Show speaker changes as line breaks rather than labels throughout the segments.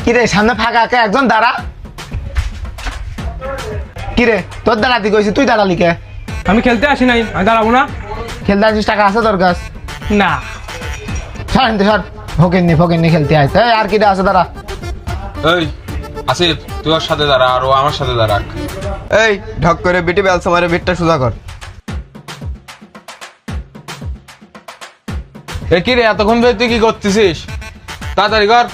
কিরে সামনে ফাঁকা কে একজন দাঁড়া। কিরে তোর দাঁড়াতে কইছি তুই দাঁড়ালি কে?
আমি খেলতে আসি নাই, আমি দাঁড়াবো না।
খেলতে আসিস, টাকা আছে তোর কাছ?
না।
সর এনতে সর, ফকিন্নি খেলতে আইস। এই আর কিটা আছে দাঁড়া।
এই আসিফ, তুই ওর সাথে দাঁড়া আর ও আমার সাথে দাঁড়া।
এই ঢক করে বিটি বেলসা মারে বিটটা সোজা কর।
এ কি রে, এতক্ষণ ধরে তুই কি করতেছিস? তাড়াতাড়ি কর।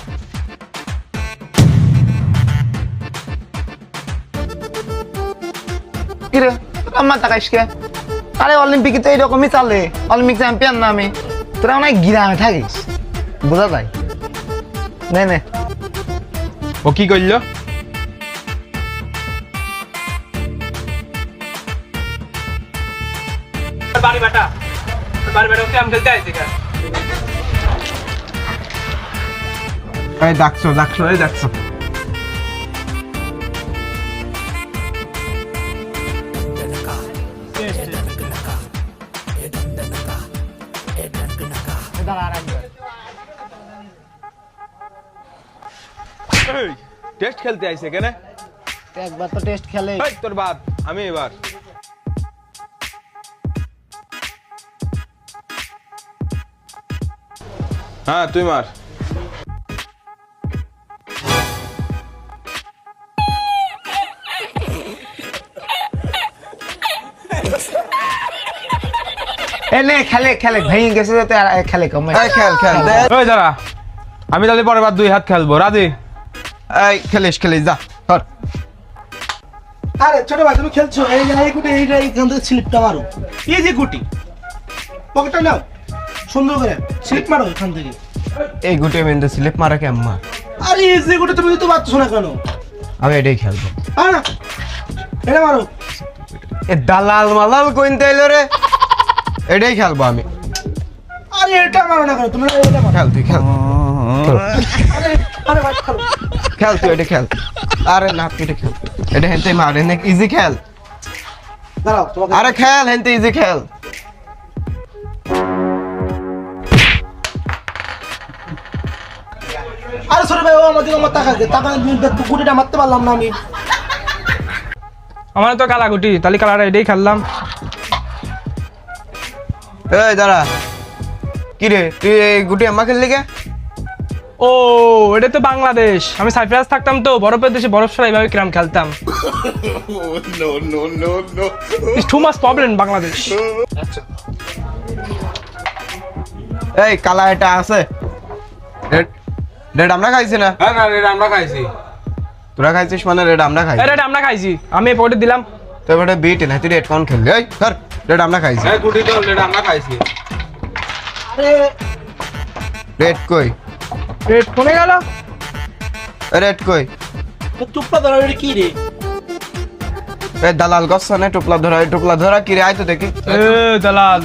কিরে আমার তাকাইস কে? আরে অলিম্পিকে তো এইরকমই চলে, অলিম্পিক চ্যাম্পিয়ন না আমি। তোরা অনেক গ্রামে থাকিস, বোঝা যায়। নে নে।
ও কি করলো?
বাড়ি বেটা ওকে আমি খেলতে আইছি কেন?
এই ডাকছো এই ডাকছো।
টেস্ট খেলতে আইছে কেন?
একবার তো টেস্ট খেলে।
এই তোর বাদ, আমি এবার। হ্যাঁ তুই মার।
এনে খেলে ভেঙে গেছে যাতে খেলে কম।
এই খেল
ওই দাঁড়া, আমি তাহলে পরের বার 2 হাত খেলবো, রাজি?
এই খেলিস যা কর।
আরে ছোট ভাই তুমি খেলছো, এই যে এই গুটি এইটা এইখান থেকে স্লিপটা মারো। এই যে গুটি পকেটটা নাও, সুন্দর করে স্লিপ মারো এখান থেকে।
এই গুটি মেন্দে স্লিপ মারা কে আম্মা?
আরে এই যে গুটি তুমি তো পাচ্ছ না কেন?
আমি এটাই খেলবো।
আরে না, এটা মারো।
এ দালাল মালাল কইন তাইলো রে, এটাই খেলবো আমি।
আরে এটা মারো না কেন তুমি? এটা মারো।
খেল তুই খেল।
আরে আরে ভাই খেলো।
খেল তুই এটা খেল। আরে না তুই এটা খেল, এটা হেনতে মারে না, ইজি খেল।
দাঁড়াও তোমাকে।
আরে খেল হেনতে ইজি খেল।
আরে ছোট ভাই ও আমাদের আমার টাকা দে, টাকা গুটিটা মারতে পারলাম না আমি।
আমার তো কালা গুটি, তাহলে কালাটা এটাই খেললাম।
এই দাঁড়া, কি রে তুই এই গুটি আম্মা খেললি কে?
ও এটা তো বাংলাদেশ, আমি সাইপ্রাস থাকতাম তো, বরফের দেশে বরফ ছাড়া এইভাবে কিরাম খেলতাম। It's too much problem Bangladesh.
এই কালা এটা আছে রেড আমরা খাইছি না?
হ্যাঁ না, এটা আমরা খাইছি।
তোরা খাইছিস মানে রেড আমরা খাইছি।
এটা আমরা খাইছি, আমি এই পকেটে দিলাম।
তো এবারে বিট না, তুই রেড কোন খেললি? এই ধর, রেড আমরা খাইছি।
এই গুটি তো এটা আমরা খাইছি।
আরে
রেড কই?
রেড কোনে গেল?
রেড কই?
টুপটা ধরো, এটা কি রে?
এই দালাল গছনে টুপলা ধরা কি রে? আয় তো দেখি।
এ দালাল।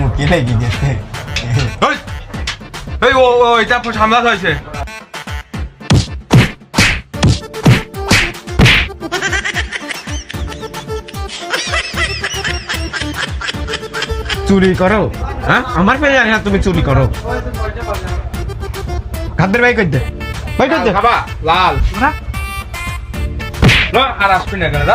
মুখি লাগি গেছে।
এই এই ও এটা সামলা হয়েছে।
চুরি করো? হ্যাঁ আমার পেয়ে জানি না তুমি চুরি করো। খাদ্যের ভাই কই দে, ভাই কই দে।
খাবা লাল না আর আসবি না কেন?